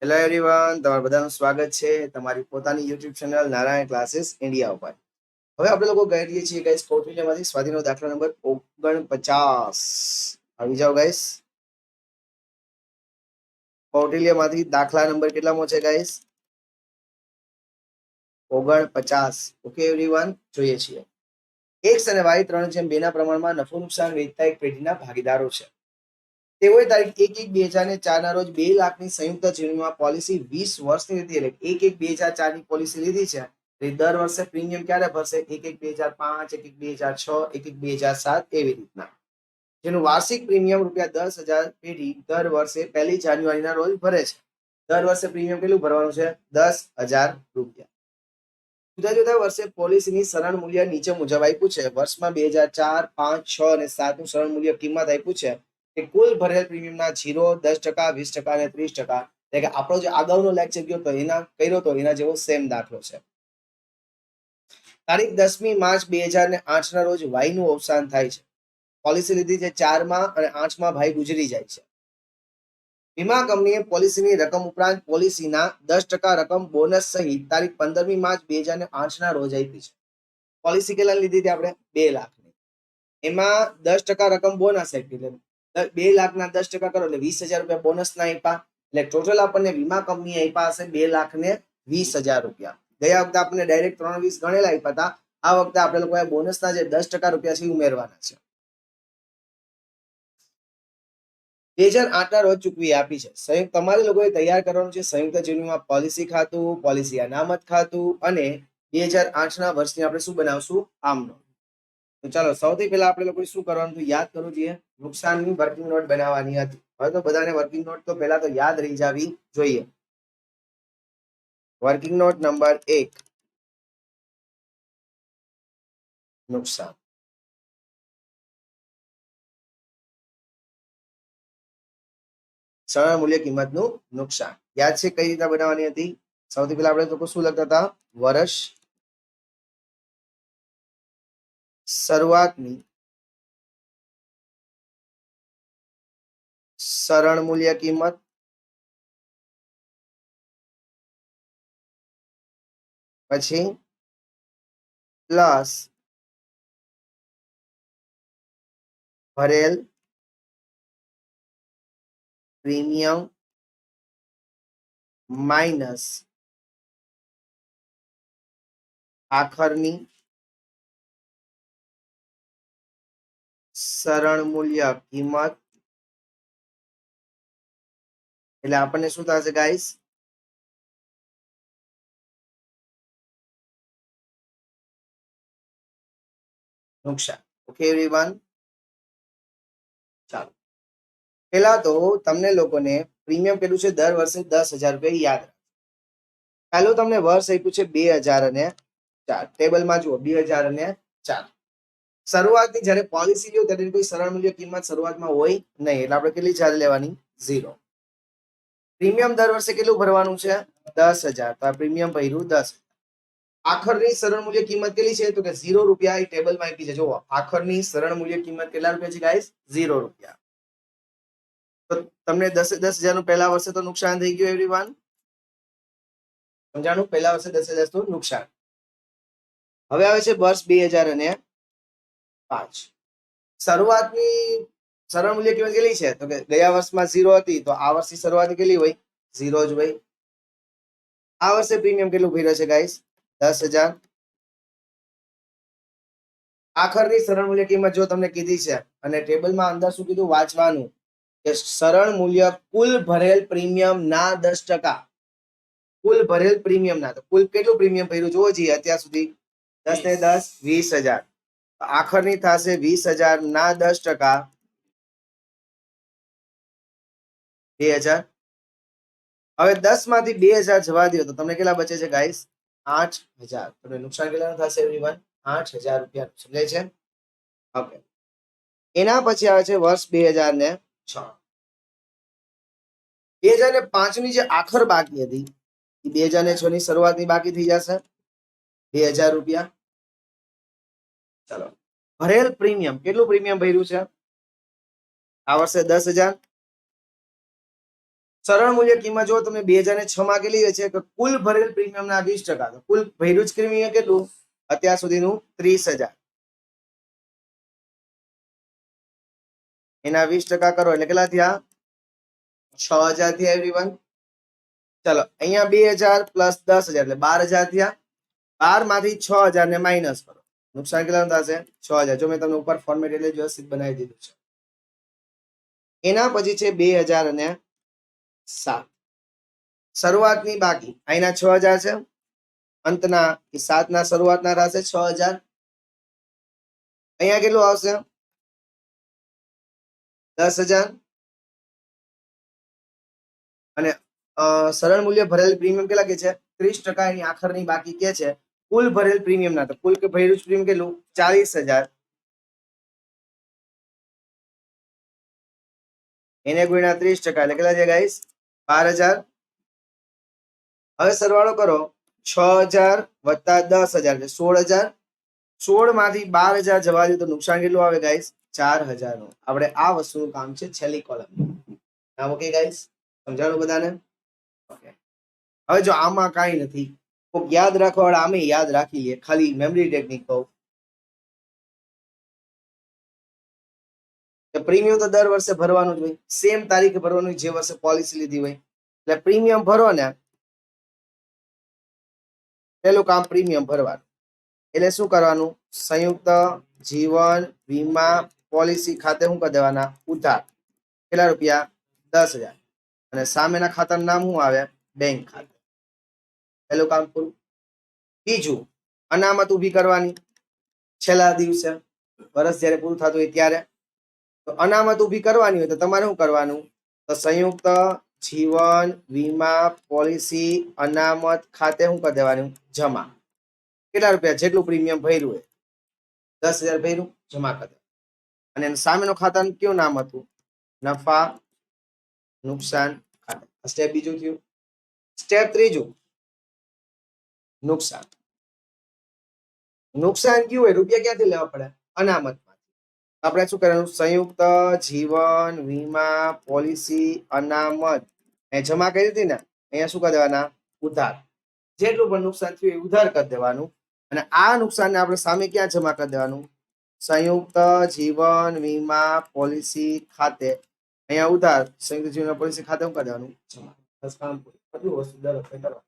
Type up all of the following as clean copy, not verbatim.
Hello everyone, તમારું બધાનું સ્વાગત છે તમારી પોતાની YouTube channel Narayan classes India ઉપર. હવે આપણે લોકો ગઈ રહીએ છીએ ગાઈસ કૌટિલ્યમાંથી સ્વાધીનનો દાખલા નંબર 49. આવી જાઓ ગાઈસ. કૌટિલ્યમાંથી દાખલા નંબર કેટલામો છે ગાઈસ? 49. ઓકે એવરીવન, જોઈએ છીએ. એક્સ અને વાય 3/2 ના પ્રમાણમાં નફો નુકસાન વેચતા એક પેઢીના ભાગીદારો છે. તેઓએ તારીખ 1/1/2004 ના રોજ 2 લાખની સંયુક્ત ચૂકવણીમાં પોલિસી 20 વર્ષની લીધી, એટલે 1/1/2004 ની પોલિસી લીધી છે. દર વર્ષે પ્રીમિયમ ક્યારે ભરશે? 1/1/2005, 1/1/2006, 1/1/2007 એવી રીતના, જેનું વાર્ષિક પ્રીમિયમ ₹10,000 પેઢી દર વર્ષે 1 જાન્યુઆરીના રોજ ભરે છે. દર વર્ષે પ્રીમિયમ કેટલું ભરવાનું છે? ₹10,000. જુદા જુદા વર્ષે પોલિસીની સરણ મૂલ્ય નીચે મુજબ આપ્યું છે. વર્ષમાં 2004, 5, 6 અને 7 નું સરણ મૂલ્ય કિંમત આપ્યું છે કે કુલ ભરેલ પ્રીમિયમના 0, 10%, 20% અને 30%. એટલે કે આપણો જે આગળનો લેક્ચર ગયો તો એના કર્યો તો એના જેવો સેમ દાખલો છે. તારીખ 10મી માર્ચ 2008 ના રોજ વાયનું અવસાન થાય છે. પોલિસી લીધી છે 4માં અને 8માં ભાઈ ગુજરી જાય છે. વીમા કંપનીએ પોલિસીની રકમ ઉપરાંત પોલિસીના 10% રકમ બોનસ સહિત તારીખ 15મી માર્ચ 2008 ના રોજ આપી છે. પોલિસી કેટલા લીધી હતી આપણે? 2 લાખની. એમાં 10% રકમ બોનસ આપી, એટલે 2 લાખના 10% કરો એટલે ₹20,000 બોનસના આપ્યા. એટલે ટોટલ આપણને વીમા કંપની આપ્યા હશે ₹2,20,000. ગયા વખતે આપણને ડાયરેક્ટ 320 ગણેલા આપ્યા હતા. આ વખતે આપણે લોકોએ બોનસના જે 10% રૂપિયા છે ઉમેરવાના છે. 2008 ના રોજ ચૂકવી આપી છે. સંયુક્ત તમારે લોકોએ તૈયાર કરવાનું છે સંયુક્ત ચૂકવણીમાં પોલિસી ખાતું, પોલિસી અનામત ખાતું અને 2008 ના વર્ષની આપણે શું બનાવશું? આમનો. તો ચાલો સૌથી પહેલા આપણે લોકોએ શું કરવાનું હતું? યાદ કરવું જોઈએ. નુકસાનની વર્કિંગ નોટ બનાવવાની હતી. હવે તો બધાને વર્કિંગ નોટ તો પહેલા તો યાદ રહી જવી જોઈએ. વર્કિંગ નોટ નંબર 1, નુકસાન. સરણ મૂલ્ય કિંમતનું નુકસાન. યાદ છે કઈ રીતે બનાવવાની હતી? સૌથી પહેલા આપણે લોકો શું લખતા હતા? વર્ષ શરૂઆતની સરણ મૂલ્ય કિંમત પછી પ્લસ ભરેલ પ્રીમિયમ માઇનસ આખરની સરણ મૂલ્ય કિંમત. એટલે આપણને શું થશે ગાઈસ? નુકસાન. ઓકે એવરીવન, ચાલો પેલા તો તમને લોકોને પ્રીમિયમ કેટલું છે? દર વર્ષે ₹10,000 યાદ રાખો. પહેલું તમને વર્ષ આપ્યું છે 2004. ટેબલમાં જુઓ 2004. શરૂઆતની જ્યારે પોલિસી લ્યો ત્યારે કોઈ સરળ મૂલ્ય કિંમત શરૂઆતમાં હોય નહીં, એટલે આપણે કેટલી ચાર્જ લેવાની? 0. પ્રીમિયમ દર વર્ષે કેટલું ભરવાનું છે? 10,000. તો આ પ્રીમિયમ ભર્યું 10. આખરની સરળ મૂલ્ય કિંમત કેટલી છે? તો કે ₹0. એ ટેબલમાં આપી છે. જુઓ, આખરની સરળ મૂલ્ય કિંમત કેટલા રૂપિયા છે ગાઈસ? ₹0. તો તમને 10,000 નું પહેલા વર્ષે તો નુકસાન થઈ ગયું એવરીવન. સમજાણું? પહેલા વર્ષે 10,000 નું નુકસાન. હવે આવે છે વર્ષ 2005. શરૂઆતની સરળ મૂલ્ય કિંમત કેટલી છે? તો કે ગયા વર્ષમાં 0 હતી, તો આ વર્ષની શરૂઆતની કેટલી હોય? 0 જ હોય. આ વર્ષે પ્રીમિયમ કેટલું ભર્યું છે ગાઈસ? 10,000. આખરની સરળ મૂલ્ય કિંમત જો તમને કીધી છે અને ટેબલમાં અંદર શું કીધું? વાંચવાનું કે સરળ મૂલ્ય કુલ ભરેલ પ્રીમિયમ ના 10%. કુલ ભરેલ પ્રીમિયમ ના, તો કુલ કેટલું પ્રીમિયમ ભર્યું જોવો જોઈએ અત્યાર સુધી? 10 ને 10 20,000. આખરની થશે 20,000 ના 10%, 2,000. હવે 10 માંથી 2,000 જવા દો તો તમને કેટલા બચે છે ગાઈસ? 8,000. તમને નુકસાન કેટલાનું થશે એવરીવન? ₹8,000. સમજાય છે? ઓકે. એના પછી આવે છે વર્ષ 2006. 2005 ની જે આખર બાકી હતી એ 2006 ની શરૂઆતની બાકી થઈ જશે ₹2,000. ચાલો, ભરેલ પ્રીમિયમ કેટલું પ્રીમિયમ ભર્યું છે આ વર્ષે? 10,000. સરળ મૂલ્ય કિંમત જો તમે 2006 માં કેટલી છે કે કુલ ભરેલ પ્રીમિયમના 20%. તો કુલ ભર્યું જ પ્રીમિયમ કેટલું અત્યાર સુધીનું 30,000, એના 20% કરો એટલે કેટલા થયા 6,000 થયા એવરીવન. ચલો અહીંયા 2,000 પ્લસ 10,000 એટલે 12,000 થયા. 12 માંથી 6,000 ને માઇનસ કરો, નુકસાન કેટલાનું થશે 6,000. જો મેં તમને ઉપર ફોર્મેટ એટલે વ્યવસ્થિત બનાવી દીધું છે. એના પછી છે 2007 શરૂઆતની બાકી, અહીંના 6,000 છે, અંતના એ 7 ના શરૂઆતના થશે 6,000. અહીંયા કેટલું આવશે 10,000 અને સરળ મૂલ્ય ભરેલ પ્રીમિયમ કેટલા કે છે 30%. એની આખરની બાકી કે છે કુલ ભરેલ પ્રીમિયમ ના, તો કુલ કે ભરેલું પ્રીમિયમ કેટલું 40,000, એને ગુણ્યા 30% એટલે કેટલા છે ગાઈસ 12,000. હવે સરવાળો કરો 6,000 વત્તા 10,000 એટલે 16,000. 16 માંથી 12,000 જવા દે તો નુકસાન કેટલું આવે ગાઈસ 4,000 નું. આપણે આ વસ્તુનું કામ છે છેલ્લી કોલમ. નામ ઓકે ગાઈસ, સમજાણું બધાને? ઓકે. હવે જો આમાં કાંઈ નથી, યાદ રાખવા વાળા આમે યાદ રાખી લે, ખાલી મેમરી ટેકનિક કહું. પ્રીમિયમ તો દર વર્ષે ભરવાનું જ હોય, સેમ તારીખે ભરવાનું જે વર્ષે પોલિસી લીધી હોય. એટલે પ્રીમિયમ ભરો ને, પેલું કામ પ્રીમિયમ ભરવાનું. એટલે શું કરવાનું, સંયુક્ત જીવન વીમા પોલિસી ખાતે શું કરી દેવાના ઉધાર, કેટલા રૂપિયા 10,000, અને સામેના ખાતાનું નામ શું આવે બેંક ખાતે. પેલું કામ પૂરું. બીજું અનામત ઊભી કરવાની છેલ્લા દિવસે, વર્ષ જયારે પૂરું થતું હોય ત્યારે. તો અનામત ઊભી કરવાની હોય તો તમારે શું કરવાનું, તો સંયુક્ત જીવન વીમા પોલિસી અનામત ખાતે શું કરી દેવાનું જમા. કેટલા રૂપિયા જેટલું પ્રીમિયમ ભર્યું હોય 10,000 ભર્યું જમા કરી દેવાનું. અને સામેનો ખાતાનું કયું નામ હતું નફા નુકસાન ખાતે. સ્ટેપ બીજું થયું. સ્ટેપ ત્રીજું નુકસાન. નુકસાન કયું હોય રૂપિયા ક્યાંથી લેવા પડે અનામત. આપણે શું કરવાનું, સંયુક્ત જીવન વીમા પોલિસી અનામત એ જમા કરી હતી ને, અહીંયા શું કરી દેવાના ઉધાર. જેટલું પણ નુકસાન થયું એ ઉધાર કરી દેવાનું. અને આ નુકસાનને આપણે સામે ક્યાં જમા કરી દેવાનું, સંયુક્ત જીવન વીમા પોલિસી ખાતે. અહીંયા ઉધાર, સંયુક્ત જીવન પોલિસી ખાતે શું કરી દેવાનું જમા. બસ કામ પૂરું. બધું વસ્તુ દર વખતે કરવા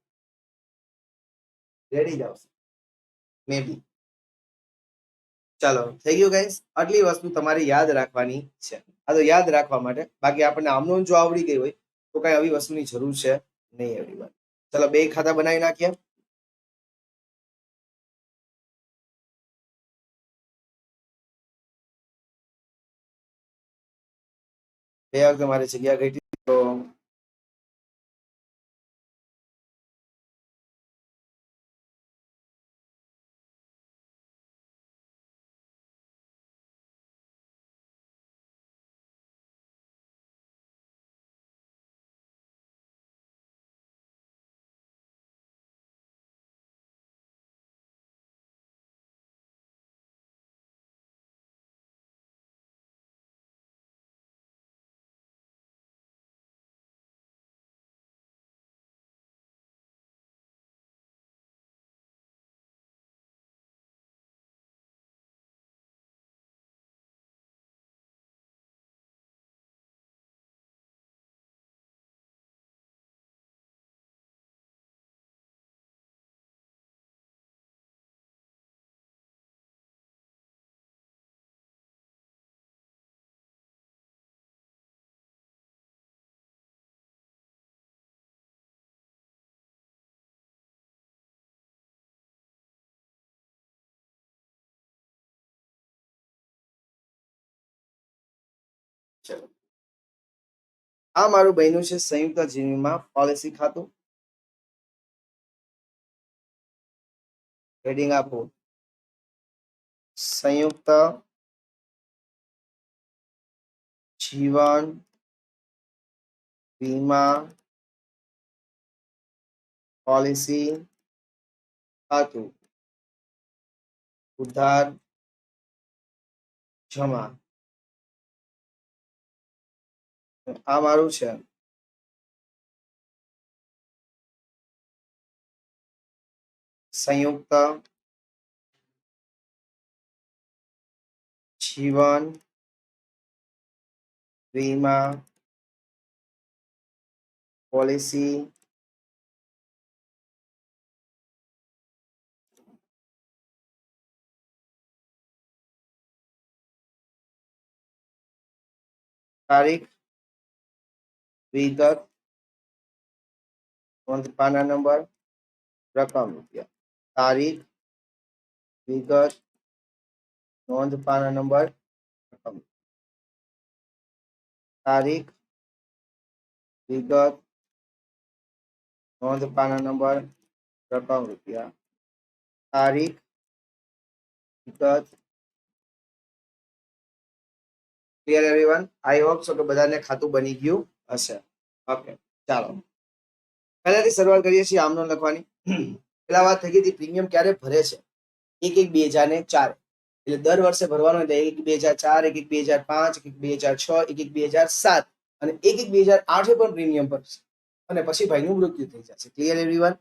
રેડી જ આવશે મે બી. ચાલો થઈ ગયું ગાઈસ. આટલી વસ્તુ તમારે યાદ રાખવાની છે. આ તો યાદ રાખવા માટે, બાકી આપણને આમનું જો આવડી ગઈ હોય તો કઈ આવી વસ્તુની જરૂર છે નહીં એવરીવન. ચલો બે ખાતા બનાવી નાખીએ. બે વખતે મારી જગ્યા ઘટી તો ચલો આ મારું બન્યું છે સંયુક્ત જીવનમાં પોલિસી ખાતું. હેડિંગ આપો સંયુક્ત જીવન વીમા પોલિસી ખાતું ઉધાર જમા. આ મારું છે સંયુક્ત જીવન વીમા પોલિસી તારીખ વિગત નોંધ પાના નંબર રકમ રૂપિયા તારીખ વિગત નોંધ પાના નંબર રકમ તારીખ વિગત નોંધ પાના નંબર રકમ રૂપિયા તારીખ વિગત clear everyone I hope so કે બધાને ખાતું બની ગયું હશે ઓકે ચાલો પહેલાથી શરૂઆત કરીએ છીએ આમનો લખવાની પેલા વાત થઈ ગઈ હતી પ્રીમિયમ ક્યારે ભરે છે 1/1/2004 એટલે દર વર્ષે ભરવાનો એટલે 1/1/2004 1/1/2005 1/1/2006 1/1/2007 અને 1/1/2008 પણ પ્રીમિયમ ભરશે અને પછી ભાઈનું મૃત્યુ થઈ જશે ક્લિયર એવરીવન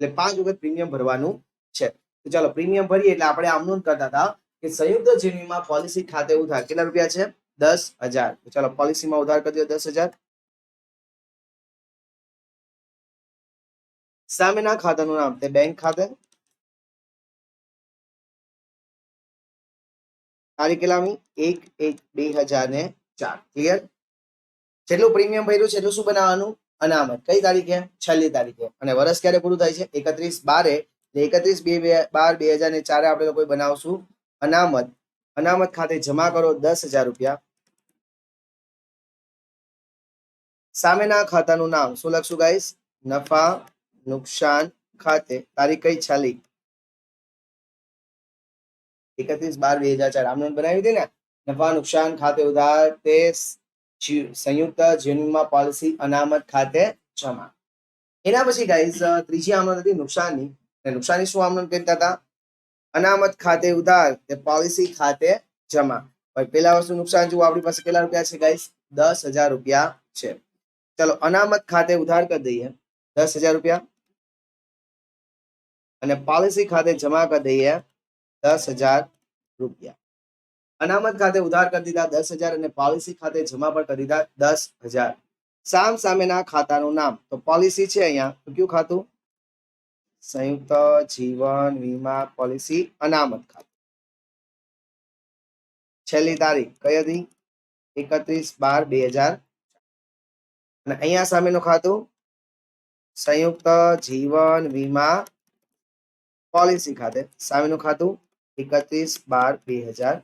એટલે 5 વખત પ્રીમિયમ ભરવાનું છે તો ચાલો પ્રીમિયમ ભરીએ એટલે આપણે આમનું કરતા હતા કે સંયુક્ત જીવનમાં પોલિસી ખાતે ઉધાર કેટલા રૂપિયા છે 10,000 તો ચાલો પોલિસીમાં ઉધાર કરી દો 10,000 સામેના ખાતાનું નામ તે બેંક ખાતે તારીખ કેટલામી 1/1/2004 ક્લિયર જેટલું પ્રીમિયમ ભર્યું છે એટલું શું બનાવવાનું અનામત કઈ તારીખે છેલ્લી તારીખે અને વર્ષ ક્યારે પૂરું થાય છે 31/12 31/12/2004 આપણે લોકો બનાવશું અનામત અનામત ખાતે જમા કરો 10,000 રૂપિયા સામેના ખાતાનું નામ શું લખશું ગાઈસ નફા નુકસાન ખાતે તારીખ કઈ છેલ્લી 31/12/2004 આમને બનાવી હતી ને નફા નુકસાન ખાતે ઉધાર તે સંયુક્ત જીવનમાં પોલિસી અનામત ખાતે જમા એના પછી ગાઈસ ત્રીજી આમનોંધ હતી નુકસાની નુકસાની શું આમનોંધ કહેતા હતા અનામત ખાતે ઉધાર તે પોલિસી ખાતે જમા પેલા વર્ષનું નુકસાન જુઓ આપણી પાસે કેટલા રૂપિયા છે ગાઈસ 10,000 રૂપિયા છે ચલો અનામત ખાતે ઉધાર કરી દઈએ 10,000 રૂપિયા અને પોલિસી ખાતે જમા કરી દઈએ 10,000 રૂપિયા અનામત ખાતે ઉધાર કરી દીધા 10,000 અને પોલિસી ખાતે જમા પણ કરી દીધા 10,000 સામ સામેના ખાતાનું નામ તો પોલિસી છે અહીંયા તો કયું ખાતું સંયુક્ત જીવન વીમા પોલિસી અનામત ખાતું છેલ્લી તારીખ કઈ હતી 31/12/2000 અને અહીંયા સામેનું ખાતું સંયુક્ત જીવન વીમા પોલિસી ખાતે સામેનું ખાતું 31/12/2000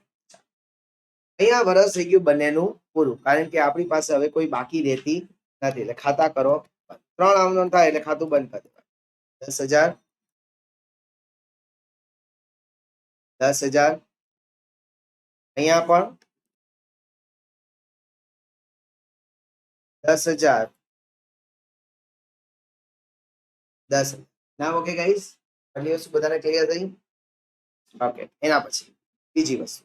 અહીંયા વર્ષ થઈ ગયું બંનેનું પૂરું કારણ કે આપણી પાસે હવે કોઈ બાકી રહેતી નથી એટલે ખાતા કરો 3 આમનોંધ થાય એટલે ખાતું બંધ કરી દેવાનું 10,000 અહીંયા પણ 10,000 10 ના ઓકે ગાઈસ આટલી વસ્તુ બધાને ક્લિયર થઈ ઓકે એના પછી બીજી વસ્તુ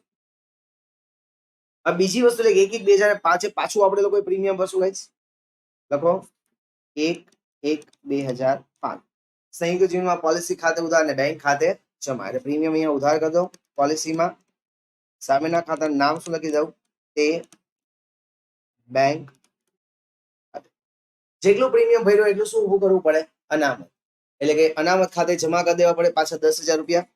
બીજી વસ્તુ એટલે 1/1/2005 પાછું આપણે લોકો પ્રીમિયમ ભરશું ગાઈસ લખો 1/1/2005 સંયુક્ત જીવનમાં પોલિસી ખાતે ઉધાર અને બેંક ખાતે જમા એટલે પ્રીમિયમ અહીંયા ઉધાર કરી દો પોલિસીમાં સામેના ખાતાનું નામ શું લખી દઉં તે બેંક જેટલું પ્રીમિયમ ભર્યું એટલું શું ઉભું કરવું પડે અનામત એટલે કે અનામત ખાતે જમા કરી દેવા પડે પાછા 10,000 રૂપિયા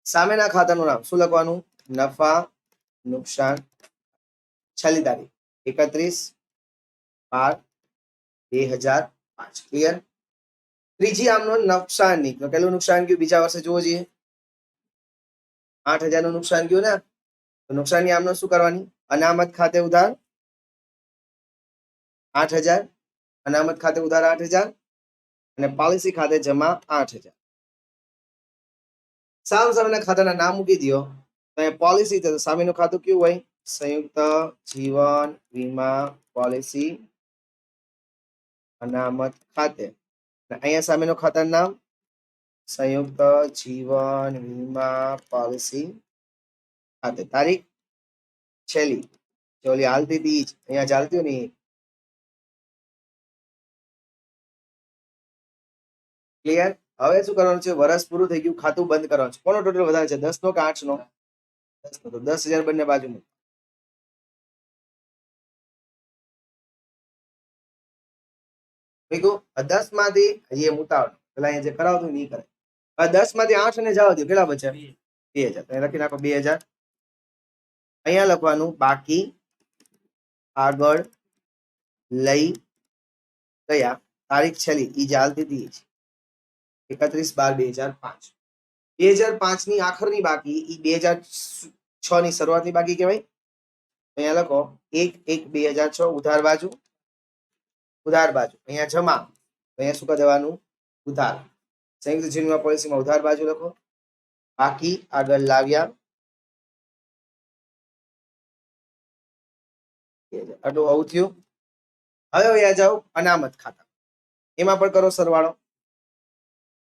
સામેના ખાતાનું નામ શું લખવાનું નફા નુકસાન છેલ્લી તારીખ 31/12/2005 ક્લિયર ત્રીજી આમનો નુકસાનની તો કેટલું નુકસાન ગયું બીજા વર્ષે જોવો જોઈએ 8,000 નું નુકસાન ગયું ને તો નુકસાનની આમનો શું કરવાની અનામત ખાતે ઉધાર 8,000 અનામત ખાતે ઉધાર 8,000 અને પોલિસી ખાતે જમા 8,000 સામેના ખાતાના નામ મૂકી દો તો પોલિસી છે તો સામેનું ખાતું કયું હોય સંયુક્ત જીવન વીમા પોલિસી અનામત ખાતે અહીંયા સામેનું ખાતાનું નામ સંયુક્ત જીવન વીમા પોલિસી ખાતે તારીખ છેલ્લી ચોલી હાલતી હતી અહીંયા ચાલતી નહીં ક્લિયર? હવે શું કરવાનું છે? વર્ષ પૂરું થઈ ગયું, ખાતું બંધ કરવાનું છે. કોનો ટોટલ વધારે છે? 10 નો કે 8 નો? 10 નો. તો 10,000 બંને બાજુ મૂકો. મૂક્યું? 10 માંથી એ ઉતાવળ પેલા અહીંયા જે કરાવતું નહીં કરે. હવે 10 માંથી 8 ને જવા દો, કેટલા બચ્યા? 2,000. તો લખી નાખો 2,000. અહીંયા લખવાનું બાકી આગળ લઈ ગયા તારીખ છેલ્લી ઈ જે હાલતી હતી 31/12/2005. 2005 ની આખરની બાકી ઈ 2006 ની શરૂઆતની બાકી કહેવાય. અહીંયા લખો 1/1/2006 ઉધાર બાજુ. અહીંયા જમા, અહીંયા શું કરી દેવાનું? ઉધાર. સંયુક્ત જીવન પોલિસીમાં ઉધાર બાજુ લખો. બાકી આગળ લાવ્યા આટલું આવું થયું. હવે વયા જાઓ અનામત ખાતા, એમાં પણ કરો સરવાળો.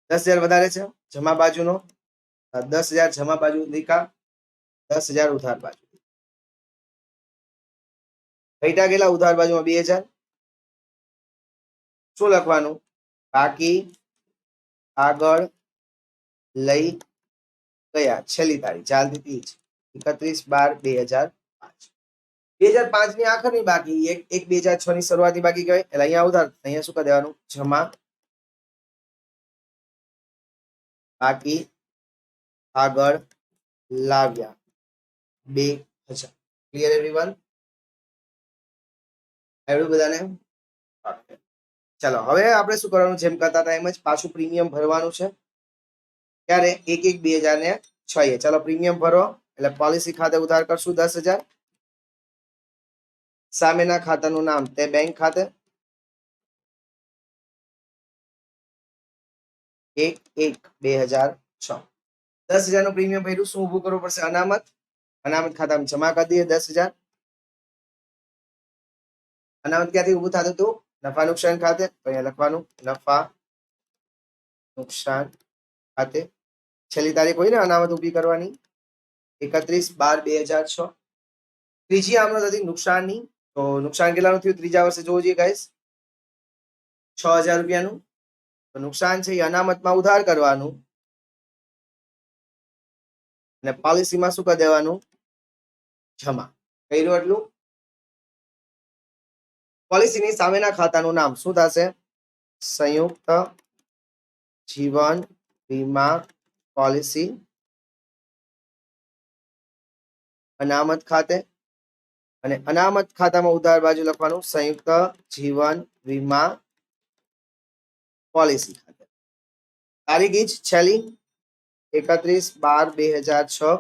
10,000 વધારે છે જમા બાજુનો, 10,000 જમા બાજુ દીકા, 10,000 ઉધાર બાજુ. ઘટ્યા ગયેલા ઉધાર બાજુમાં 2,000. શું લખવાનું? બાકી આગળ લઈ ગયા છેલ્લી તારીખ ચાલતી હતી 31/12/2005. 2005 ની આખરની બાકી 1/1/2006 ની શરૂઆતની બાકી કહેવાય. એટલે અહીંયા ઉધાર, અહીંયા શું કરી દેવાનું? જમા બાકી આગળ લાવ્યા 2,000. Clear everyone? આવડું બધાને? ચાલો હવે આપણે શું કરવાનું? જેમ કરતા હતા એમ જ પાછું પ્રીમિયમ ભરવાનું છે. ત્યારે 1/1/2006. ચાલો પ્રીમિયમ ભરો. એટલે પોલિસી ખાતે ઉધાર કરશું 10,000. સામેના ખાતાનું નામ તે બેંક ખાતે 1/1/2006. 10,000 નું પ્રીમિયમ ભર્યું. શું ઉભું કરવું પડશે? અનામત. અનામત ખાતામાં જમા કરી દઈએ 10,000. અનામત ક્યાંથી ઉભું થતું હતું? નફા નુકસાન ખાતે. તો અહીંયા લખવાનું નફા નુકસાન ખાતે. છેલ્લી તારીખ હોય ને અનામત ઉભી કરવાની 31/12/2006. ત્રીજી આમનો હતી નુકસાનની. તો નુકસાન કેટલાનું થયું ત્રીજા વર્ષે જોવું જોઈએ ગાઈસ? 6,000 રૂપિયાનું. તો નુકસાન છે એ અનામતમાં ઉધાર કરવાનું અને પોલિસીમાં શું કરી દેવાનું? જમા. કર્યું એટલું. પોલિસીની સામેના ખાતાનું નામ શું થશે? સંયુક્ત જીવન વીમા પોલિસી અનામત ખાતે. અને અનામત ખાતામાં ઉધાર બાજુ લખવાનું સંયુક્ત જીવન વીમા પોલિસી ખાતે. તારીખ ઈ જ છેલ્લી 31/12/2006.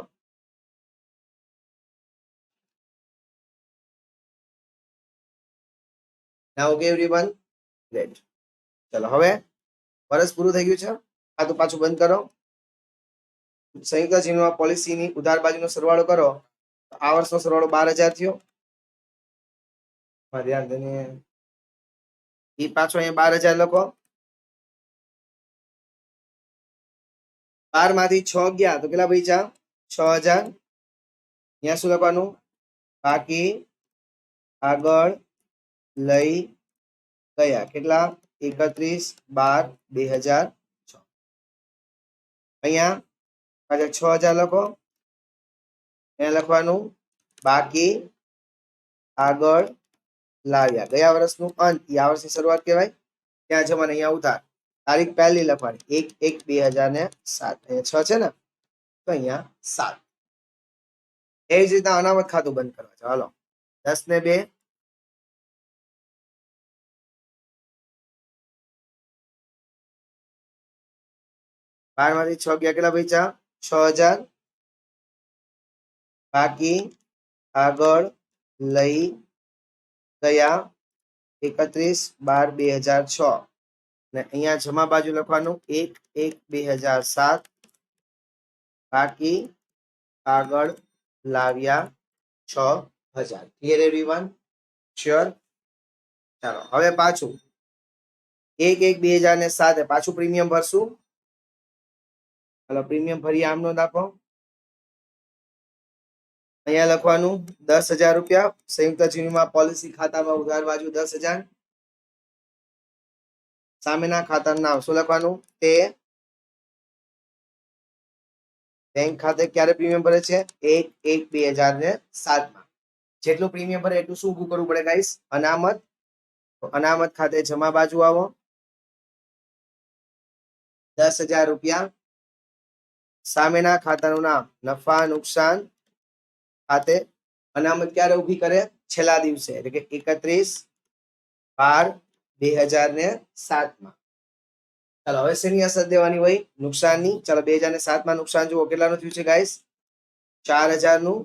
Now okay everyone? Great. ચલો હવે વર્ષ પૂરું થઈ ગયું છે. ખાતું પાછું બંધ કરો. સંયુક્ત જીવન પોલિસીની ઉધાર બાજુનો સરવાળો કરો. આ વર્ષનો સરવાળો 12,000 થયો. ધ્યાન દઈને એ પાછો અહીંયા 12,000 લખો. 12 માંથી 6 ગયા તો કેટલા બચ્યા? 6,000. અહીંયા શું લખવાનું? બાકી આગળ લઈ ગયા કેટલા? 31/12/2006. અહીંયા પાછા 6,000 લખો. અહીંયા લખવાનું બાકી આગળ લાવ્યા. ગયા વર્ષનું અંત આ વર્ષની શરૂઆત કહેવાય. ત્યાં જમાને અહીંયા ઉધાર. તારીખ પહેલી લખવાની 1/1/2007. 6 છે ને તો અહીંયા 7. એ જ રીતના અનામત ખાતું બંધ કરવા છે. હાલો 10 ને 2. 12 માંથી 6 ગયા કેટલા બચ્યા? 6,000. બાકી આગળ લઈ ગયા 31/12/2006. અને અહીંયા જમા બાજુ લખવાનું 1/1/2007. બાકી આગળ લાવ્યા 6,000. Clear everyone? શ્યોર? ચાલો હવે પાછું 1/1/2007 પાછું પ્રીમિયમ ભરશું. ચાલો પ્રીમિયમ ભરી આમ નોંધ આપો. અહીંયા લખવાનું 10,000 રૂપિયા. સંયુક્ત જીવન પોલિસી ખાતામાં ઉધાર બાજુ 10,000. સામેના ખાતાનું નામ શું લખવાનું? તે બેંક ખાતે ક્યારે પ્રીમિયમ ભરે છે? 1/1/2007 માં. જેટલું પ્રીમિયમ ભરે એટલું શું ઉભું કરવું પડે ગાઈસ? અનામત. અનામત ખાતે જમા બાજુ આવો, 10,000 રૂપિયા. સામેના ખાતાનું નામ નફા નુકસાન ખાતે અનામત ક્યારે ઉભી કરે? છેલ્લા દિવસે, એટલે કે 31/12/2007 માં. ચાલો હવે શેની અસર દેવાની હોય? નુકસાનની. ચાલો 2007 માં નુકસાન જુઓ કેટલાનું થયું છે ગાઈસ? 4,000 નું.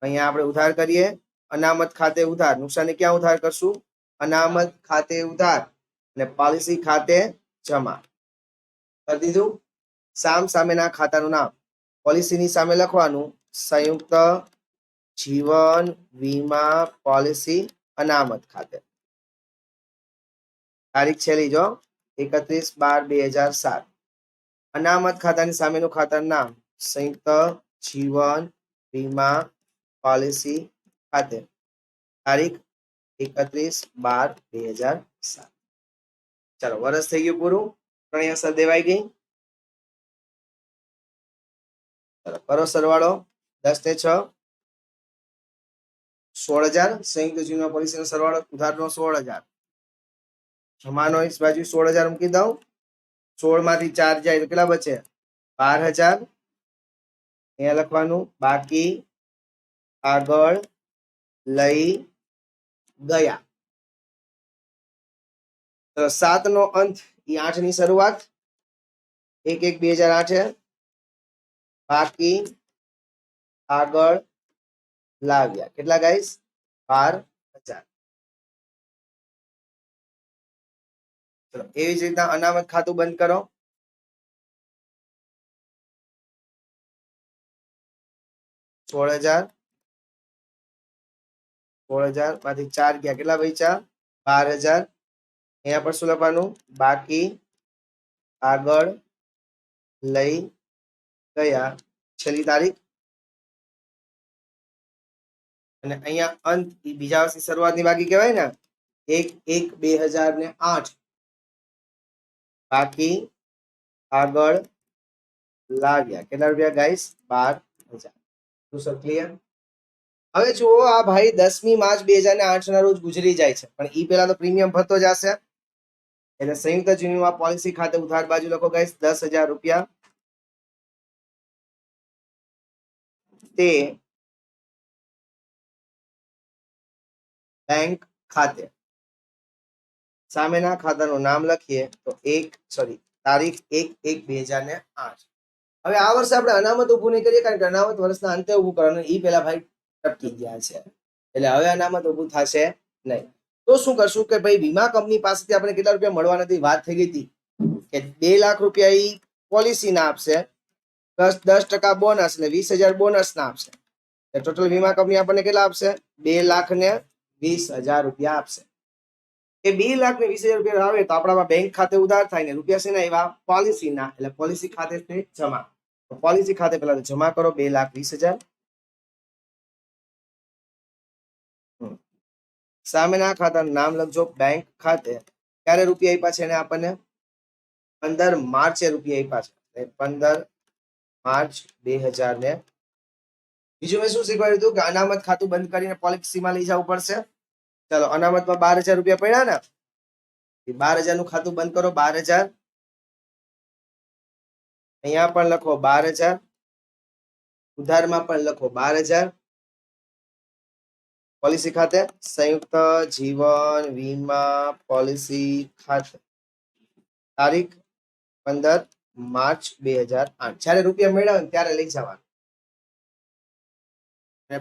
અહીંયા આપણે ઉધાર કરીએ, અનામત ખાતે ઉધાર. નુકસાની ક્યાં ઉધાર કરશું? અનામત ખાતે ઉધાર અને પોલિસી ખાતે જમા. કરી દીધું. સામેના ખાતાનું નામ. પોલિસીની સામે લખવાનું સંયુક્ત જીવન વીમા પોલિસી અનામત ખાતે. તારીખ છેલ્લી જો 31/12/2007. અનામત ખાતાની સામેનું ખાતાનું નામ સંયુક્ત જીવન વીમા પોલિસી ખાતે. તારીખ 31/12/2007. ચાલો વર્ષ થઈ ગયું પૂરું. ત્રણેય અસર દેવાઈ ગઈ. ચાલો કરો સરવાળો. 10 ને 6 16,000. સંયુક્ત જીવન પોલિસીનો સરવાળો ઉધારનો 16,000. જમાનો એક બાજુ 16,000 મૂકી દઉં. 16 માંથી 4 જાય તો કેટલા બચે? 12,000. અહીંયા લખવાનું બાકી આગળ લઈ ગયા. 7 નો અંત એ 8 ની શરૂઆત. 1/1/2008 બાકી આગળ લાવ્યા. કેટલા ગાઈસ? 12,000. ચલો એવી જ રીતના અનામત ખાતું બંધ કરો. 16,000 માંથી 4 ગયા કેટલા બચ્યા? 12,000. અહીંયા પર શું લખવાનું? બાકી આગળ લઈ ગયા. છેલ્લી તારીખ અને અહીંયા અંત બીજા વર્ષની શરૂઆતની બાકી કહેવાય ને. 1/1/2008 બાકી આગળ લાવ્યા. કેટલા રૂપિયા ગાઈસ? 12,000. ક્લિયર? હવે જુઓ આ ભાઈ 10મી માર્ચ 2008 ના રોજ ગુજરી જાય છે, પણ ઈ પેલા તો પ્રીમિયમ ભરતો જ હશે. એટલે સંયુક્ત જીવન પોલિસી ખાતે ઉધાર બાજુ લખો ગાઈસ 10,000 રૂપિયા. તે બેંક ખાતે. સામેના ખાતાનું નામ લખીએ તો તારીખ 1/1/2008. હવે આ વર્ષે આપણે અનામત ઉભું નહીં કરીએ, કારણ કે અનામત વર્ષના અંતે ઉભું કરવાનું. ઈ પેલા ભાઈ ટપકી ગયા છે, એટલે હવે અનામત ઉભું થશે નહીં. તો શું કરશું કે ભાઈ વીમા કંપની પાસેથી આપણે કેટલા રૂપિયા મળવા નથી વાત થઈ ગઈ હતી કે 2 લાખ રૂપિયા ઈ પોલિસી ના આપશે, પ્લસ 10% બોનસ એટલે 20,000 બોનસ ના આપશે. ટોટલ વીમા કંપની આપણને કેટલા આપશે? 2,20,000 રૂપિયા આપશે. એ 2,20,000 રૂપિયા આવે તો આપણા બેંક ખાતે ઉધાર થાય ને રૂપિયા શેના એવા? પોલિસી ના, એટલે પોલિસી ખાતે જમા. તો પોલિસી ખાતે પેલા તો જમા કરો 2,20,000. સામેના ખાતાનું નામ લખજો બેંક ખાતે. ક્યારે રૂપિયા આપ્યા છે એને આપણને? 15 માર્ચે રૂપિયા આપ્યા છે. 15 માર્ચ 2000 બીજું મેં શું શીખવાડ્યું હતું કે અનામત ખાતું બંધ કરીને પોલિસીમાં લઈ જવું પડશે. ચાલો અનામતમાં 12,000 રૂપિયા પડ્યા ને, 12,000 નું ખાતું બંધ કરો. 12,000 અહીંયા પણ લખો 12,000. ઉધારમાં પણ લખો 12,000. પોલિસી ખાતે સંયુક્ત જીવન વીમા પોલિસી ખાતે. તારીખ 15 માર્ચ 2008. જ્યારે રૂપિયા મળ્યા હોય ત્યારે લઈ જવાનું.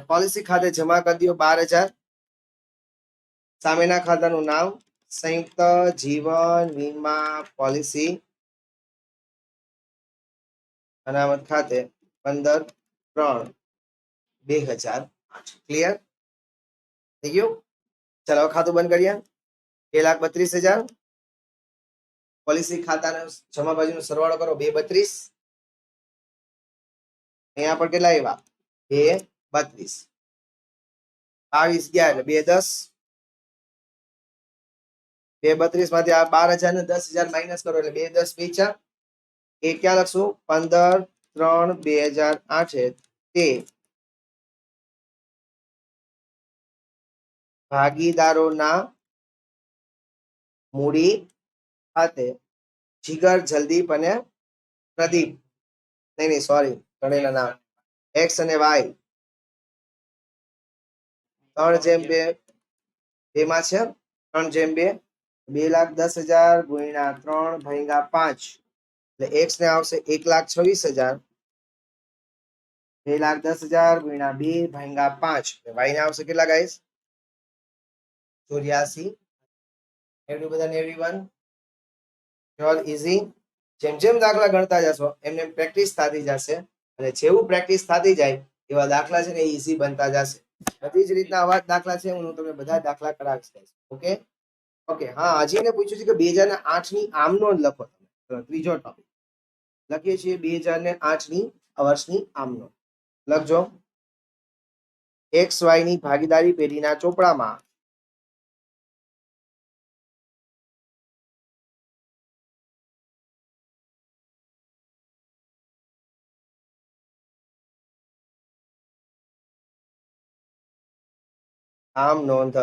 પોલિસી ખાતે જમા કરી દો 12,000. સામેના ખાતાનું નામ સંયુક્ત જીવન વીમા પોલિસી અનામત ખાતે 15/3/2008. ક્લિયર થઈ ગયું? ચાલો ખાતું બંધ કરીએ. 2,32,000. પોલિસી ખાતાનો જમા બાજુનો સરવાળો કરો 2,32. અહીંયા પર કેટલા આવ્યા? 2,32. 22 ગયા એટલે 2,10. 232 માંથી આ 12,000 ને 10,000 માઇનસ કરો એટલે 2 10 વેચા એ ક્યાં લખશું 15/3/2008 તે ભાગીદારોના મૂડી ખાતે જીગર જલદીપ અને પ્રદીપ નહીં સોરી ગણેલા નામ એક્સ અને વાય 3/2 એમાં છે 3/2 2,10,000 ગુણ્યા 3/5 એટલે એક્સ ને આવશે 1,26,000 2,10,000 ગુણ્યા 2/5 વાય ને આવશે કેટલા ગાઈસ 84 everyone all easy જેમ જેમ દાખલા ગણતા જશો એમ એમ પ્રેક્ટિસ થતી જશે અને જેવું પ્રેક્ટિસ થતી જાય એવા દાખલા છે ને ઈઝી બનતા જશે બધી જ રીતના આવા દાખલા છે હું તમને બધા દાખલા કરાવીશ ઓકે ઓકે હા હજી એને પૂછ્યું છે કે 2008 ની આમ નોંધ લખો તમે ત્રીજો ટોપિક લખીએ છીએ 2008 ની વર્ષની આમ નોંધ લખજો XY ની ભાગીદારી પેઢીના ચોપડામાં આમ નોંધ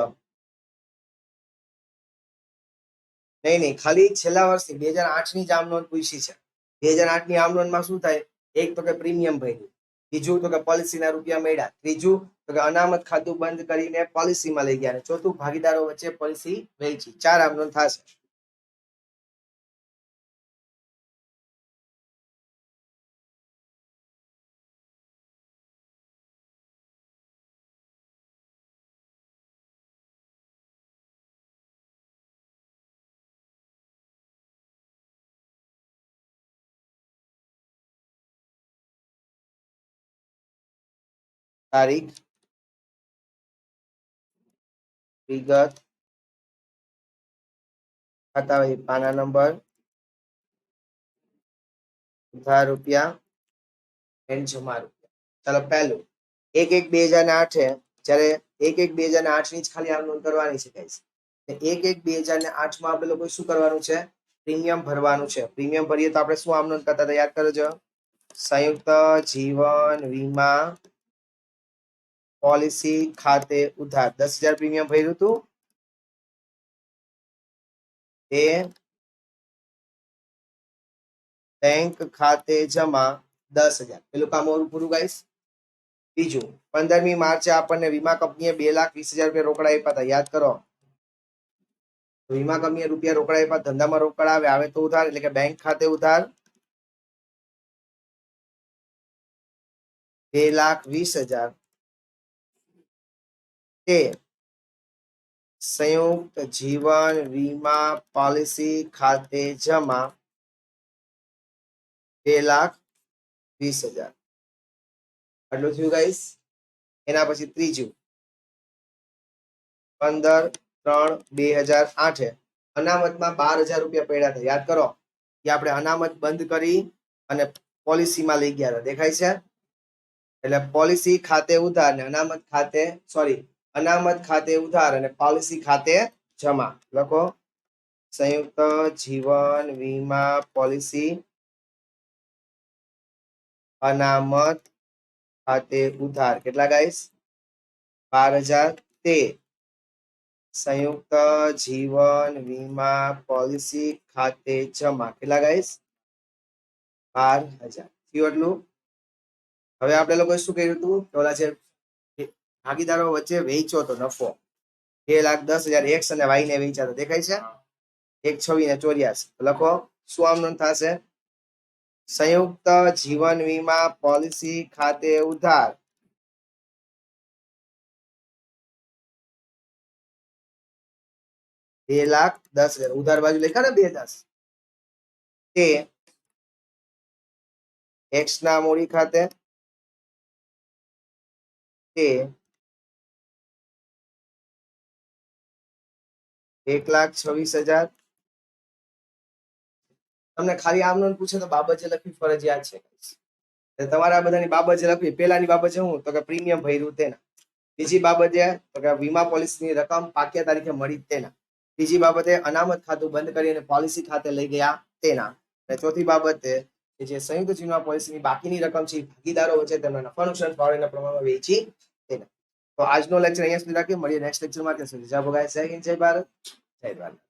નહીં ખાલી છેલ્લા વર્ષની 2008 ની જ આમ નોંધ પૂછી છે 2008 ની આમ નોંધમાં શું થાય એક તો કે પ્રીમિયમ ભર્યું બીજું તો કે પોલિસીના રૂપિયા મળ્યા ત્રીજું તો કે અનામત ખાતું બંધ કરીને પોલિસીમાં લઈ ગયા અને ચોથું ભાગીદારો વચ્ચે પોલિસી વહેંચી 4 આમ નોંધ થશે તારીખ વિગત ખાતા વહી પાના નંબર ઉધાર રૂપિયા એન્ડ જમા રૂપિયા ચાલો પહેલું 1/1/2008 જ્યારે 1/1/2008 ની જ ખાલી આમ નોંધ કરવાની છે ગાઈસ 1/1/2008 માં આપણે લોકો શું કરવાનું છે પ્રીમિયમ ભરવાનું છે પ્રીમિયમ ભરીએ તો આપણે શું આમ નોંધ કરતા હતા યાદ કરજો સંયુક્ત જીવન વીમા પોલિસી ખાતે ઉધાર 10,000 પ્રીમિયમ ભર્યું હતું એ બેંક ખાતે જમા 10,000 પેલું કામ પૂરું ગાઈસ બીજું 15મી માર્ચે આપણને વીમા કંપનીએ 2,20,000 રૂપિયા રોકડા આપ્યા હતા યાદ કરો વીમા કંપનીએ રૂપિયા રોકડા આપ્યા ધંધામાં રોકડા આવે તો ઉધાર એટલે કે બેંક ખાતે ઉધાર 2,20,000 તે સંયુક્ત જીવન વીમા પોલિસી ખાતે જમા 2,20,000 આટલું થયું ગાઈસ એના પછી ત્રીજું 15/3/2008 અનામતમાં 12,000 રૂપિયા પડ્યા હતા યાદ કરો કે આપણે અનામત બંધ કરી અને પોલિસીમાં લઈ ગયા હતા દેખાય છે એટલે પોલિસી ખાતે ઉધાર ને અનામત ખાતે ઉધાર અને પોલિસી ખાતે જમા લખો સંયુક્ત જીવન વીમા પોલિસી અનામત ખાતે ઉધાર કેટલા ગાઈસ 12,000 તે સંયુક્ત જીવન વીમા પોલિસી ખાતે જમા કેટલા ગાઈસ 12,000 થયું એટલું હવે આપણે લોકોએ શું કર્યું હતું ઓલા જે ભાગીદારો વચ્ચે વેચ્યો તો નફો 2,10,000 એક્સ અને વાય ને વેચ્યા તો દેખાય છે 126 ને 84 લખો શું આમ નોંધ થશે સંયુક્ત જીવન વીમા પોલિસી ખાતે ઉધાર 2,10,000 ઉધાર બાજુ લખ્યા ને 2,10 તે એક્સ ના મૂડી ખાતે તે 1,26,000 તમને ખાલી આમ નોંધ પૂછે તો બાબત લખવી ફરજિયાત છે તમારે આ બધાની બાબત લખવી પહેલાની બાબત છે હું તો કે પ્રીમિયમ ભર્યું તેના બીજી બાબત છે તો કે વીમા પોલિસીની રકમ પાક્યા તારીખે મળી તેના ત્રીજી બાબતે અનામત ખાતું બંધ કરી અને પોલિસી ખાતે લઈ ગયા તેના. અને ચોથી બાબતે કે જે સંયુક્ત વીમા પોલિસીની બાકીની રકમ છે ભાગીદારો વચ્ચે તેમના નફા નુકસાન ફાળવણીના પ્રમાણમાં વહેંચી તેના. તો આજનો લેક્ચર અહીંયા સુધી રાખીએ. મળીએ નેક્સ્ટ લેક્ચરમાં. ત્યાં સુધી જય ભોગાય, જય હિન્દ, જય ભારત, જય દ્વારકા.